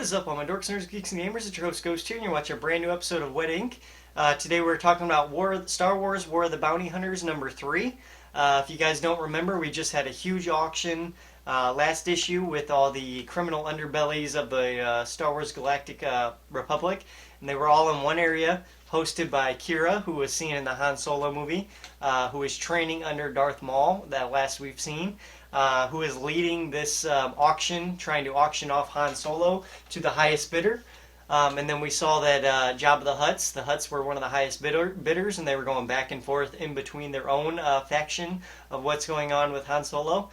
is up, all my dorks, nerds, geeks, and gamers? It's your host Ghost here, and you're watching a brand new episode of Wet Ink. Today we're talking about Star Wars War of the Bounty Hunters number 3. If you guys don't remember, we just had a huge auction last issue with all the criminal underbellies of the Star Wars Galactic Republic, and they were all in one area, hosted by Kira, who was seen in the Han Solo movie, who is training under Darth Maul, that last we've seen. Who is leading this auction, trying to auction off Han Solo to the highest bidder. And then we saw that Jabba the Hutts were one of the highest bidders, and they were going back and forth in between their own faction of what's going on with Han Solo.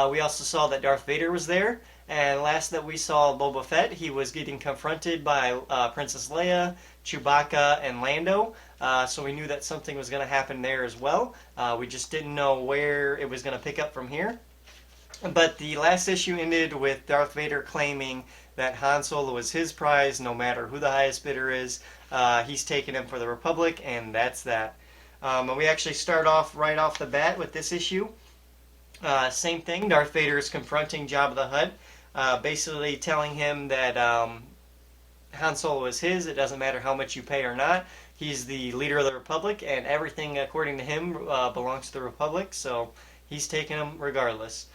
We also saw that Darth Vader was there, and last that we saw Boba Fett, he was getting confronted by Princess Leia, Chewbacca, and Lando. So we knew that something was going to happen there as well. We just didn't know where it was going to pick up from here. But the last issue ended with Darth Vader claiming that Han Solo is his prize, no matter who the highest bidder is. He's taking him for the Republic, and that's that. And we actually start off right off the bat with this issue. Same thing, Darth Vader is confronting Jabba the Hutt, basically telling him that Han Solo is his. It doesn't matter how much you pay or not. He's the leader of the Republic, and everything, according to him, belongs to the Republic, so he's taking him regardless.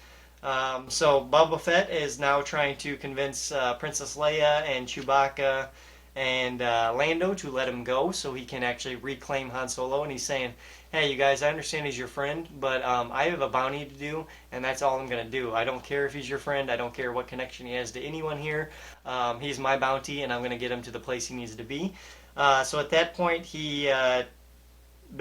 So Boba Fett is now trying to convince Princess Leia and Chewbacca and Lando to let him go so he can actually reclaim Han Solo. And he's saying, hey, you guys, I understand he's your friend, but I have a bounty to do, and that's all I'm going to do. I don't care if he's your friend. I don't care what connection he has to anyone here. He's my bounty, and I'm going to get him to the place he needs to be. So at that point, he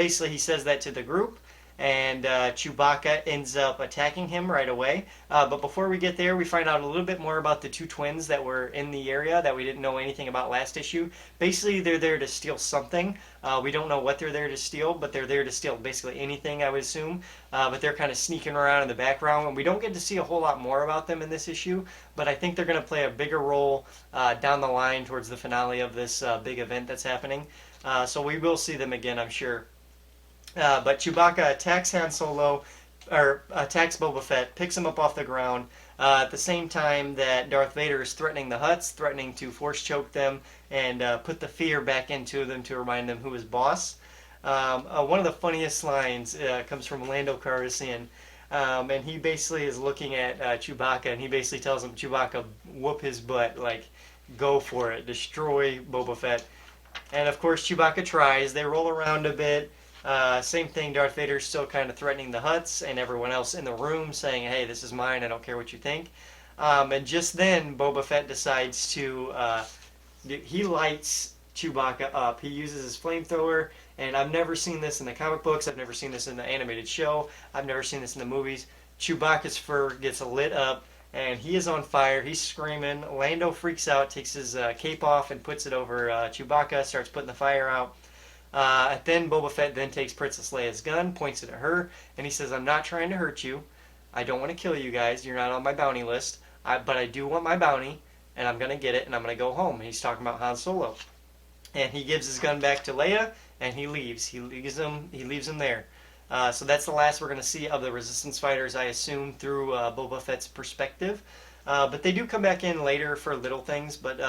says that to the group. And Chewbacca ends up attacking him right away. But before we get there, we find out a little bit more about the two twins that were in the area that we didn't know anything about last issue. Basically, they're there to steal something. We don't know what they're there to steal, but they're there to steal basically anything, I would assume. But they're kind of sneaking around in the background, and we don't get to see a whole lot more about them in this issue. But I think they're going to play a bigger role down the line towards the finale of this big event that's happening. So we will see them again, I'm sure. But Chewbacca attacks Han Solo, or attacks Boba Fett, picks him up off the ground, at the same time that Darth Vader is threatening the Hutts, threatening to force choke them and put the fear back into them to remind them who is boss. One of the funniest lines comes from Lando Calrissian, and he basically is looking at Chewbacca, and he basically tells him, Chewbacca, whoop his butt, like, go for it, destroy Boba Fett. And of course Chewbacca tries, they roll around a bit. Same thing, Darth Vader's still kind of threatening the Hutts and everyone else in the room, saying, hey, this is mine, I don't care what you think. And just then, Boba Fett decides to, he lights Chewbacca up. He uses his flamethrower, and I've never seen this in the comic books, I've never seen this in the animated show, I've never seen this in the movies. Chewbacca's fur gets lit up, and he is on fire, he's screaming. Lando freaks out, takes his cape off and puts it over Chewbacca, starts putting the fire out. Then Boba Fett then takes Princess Leia's gun, points it at her, and he says, I'm not trying to hurt you. I don't want to kill you guys. You're not on my bounty list. But I do want my bounty, and I'm going to get it, and I'm going to go home. And he's talking about Han Solo. And he gives his gun back to Leia, and he leaves. He leaves him there. So that's the last we're going to see of the Resistance fighters, I assume, through Boba Fett's perspective. But they do come back in later for little things, but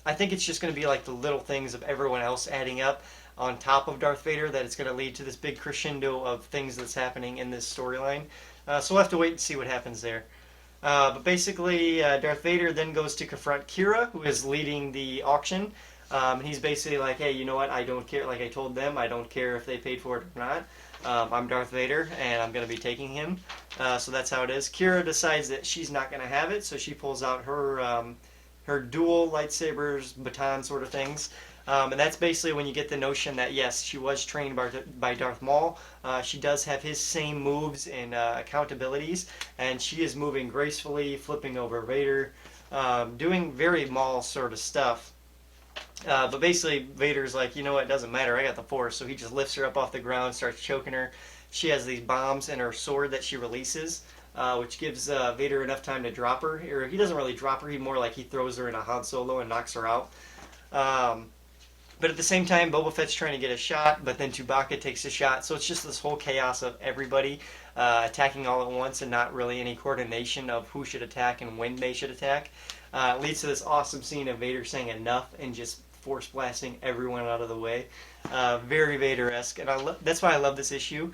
I think it's just going to be like the little things of everyone else adding up on top of Darth Vader, that it's going to lead to this big crescendo of things that's happening in this storyline. So we'll have to wait and see what happens there. But basically, Darth Vader then goes to confront Kira, who is leading the auction. He's basically like, hey, you know what, I don't care, like I told them, I don't care if they paid for it or not. I'm Darth Vader, and I'm going to be taking him. So that's how it is. Kira decides that she's not going to have it, so she pulls out her dual lightsabers, baton sort of things. And that's basically when you get the notion that, yes, she was trained by Darth Maul. She does have his same moves and accountabilities, and she is moving gracefully, flipping over Vader, doing very Maul sort of stuff. But basically, Vader's like, you know what, it doesn't matter, I got the Force. So he just lifts her up off the ground, starts choking her. She has these bombs in her sword that she releases, which gives Vader enough time to drop her. Or he doesn't really drop her, he more like he throws her in a Han Solo and knocks her out. But at the same time, Boba Fett's trying to get a shot, but then Chewbacca takes a shot. So it's just this whole chaos of everybody attacking all at once and not really any coordination of who should attack and when they should attack. It leads to this awesome scene of Vader saying enough and just force blasting everyone out of the way. Very Vader-esque, and that's why I love this issue.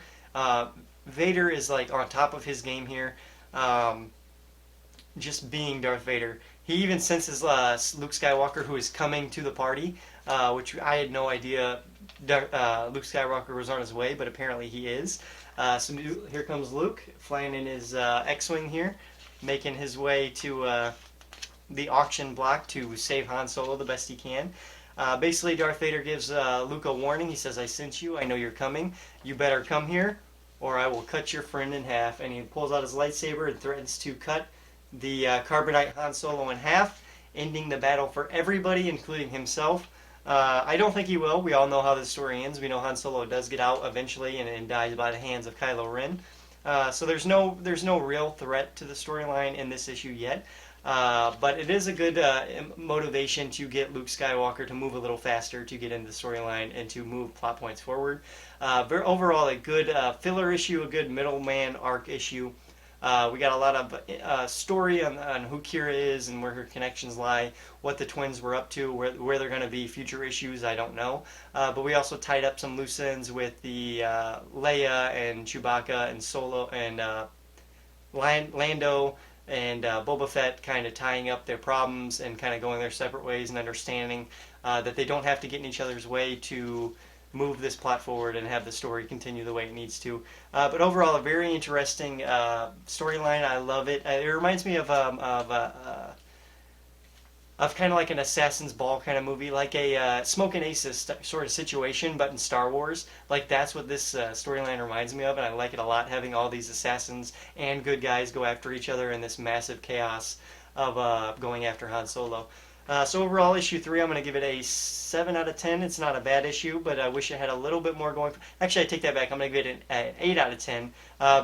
Vader is like on top of his game here, just being Darth Vader. He even senses Luke Skywalker, who is coming to the party, which I had no idea Luke Skywalker was on his way, but apparently he is. So here comes Luke, flying in his X-Wing here, making his way to the auction block to save Han Solo the best he can. Basically, Darth Vader gives Luke a warning. He says, "I sent you. I know you're coming. You better come here, or I will cut your friend in half." And he pulls out his lightsaber and threatens to cut the Carbonite Han Solo in half, ending the battle for everybody, including himself. I don't think he will. We all know how this story ends. We know Han Solo does get out eventually and dies by the hands of Kylo Ren. So there's no real threat to the storyline in this issue yet. But it is a good motivation to get Luke Skywalker to move a little faster to get into the storyline and to move plot points forward. Overall, a good filler issue, a good middleman arc issue. We got a lot of story on who Kira is and where her connections lie, what the twins were up to, where they're going to be future issues, I don't know. But we also tied up some loose ends with the Leia and Chewbacca and Solo and Lando and Boba Fett kind of tying up their problems and kind of going their separate ways and understanding that they don't have to get in each other's way to move this plot forward and have the story continue the way it needs to. But overall, a very interesting storyline. I love it. It reminds me of kind of like an Assassin's Ball kind of movie, like a Smoke and Aces sort of situation, but in Star Wars. Like that's what this storyline reminds me of, and I like it a lot, having all these assassins and good guys go after each other in this massive chaos of going after Han Solo. So overall, issue 3, I'm going to give it a 7 out of 10. It's not a bad issue, but I wish it had a little bit more going. Actually, I take that back. I'm going to give it an 8 out of 10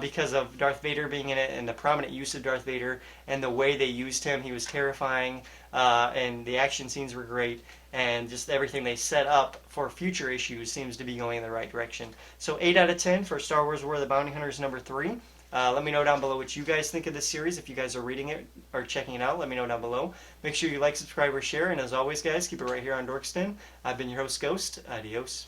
because of Darth Vader being in it and the prominent use of Darth Vader and the way they used him. He was terrifying, and the action scenes were great, and just everything they set up for future issues seems to be going in the right direction. So 8 out of 10 for Star Wars War of the Bounty Hunters number 3. Let me know down below what you guys think of this series. If you guys are reading it or checking it out, let me know down below. Make sure you like, subscribe, or share. And as always, guys, keep it right here on Dorks Den. I've been your host, Ghost. Adios.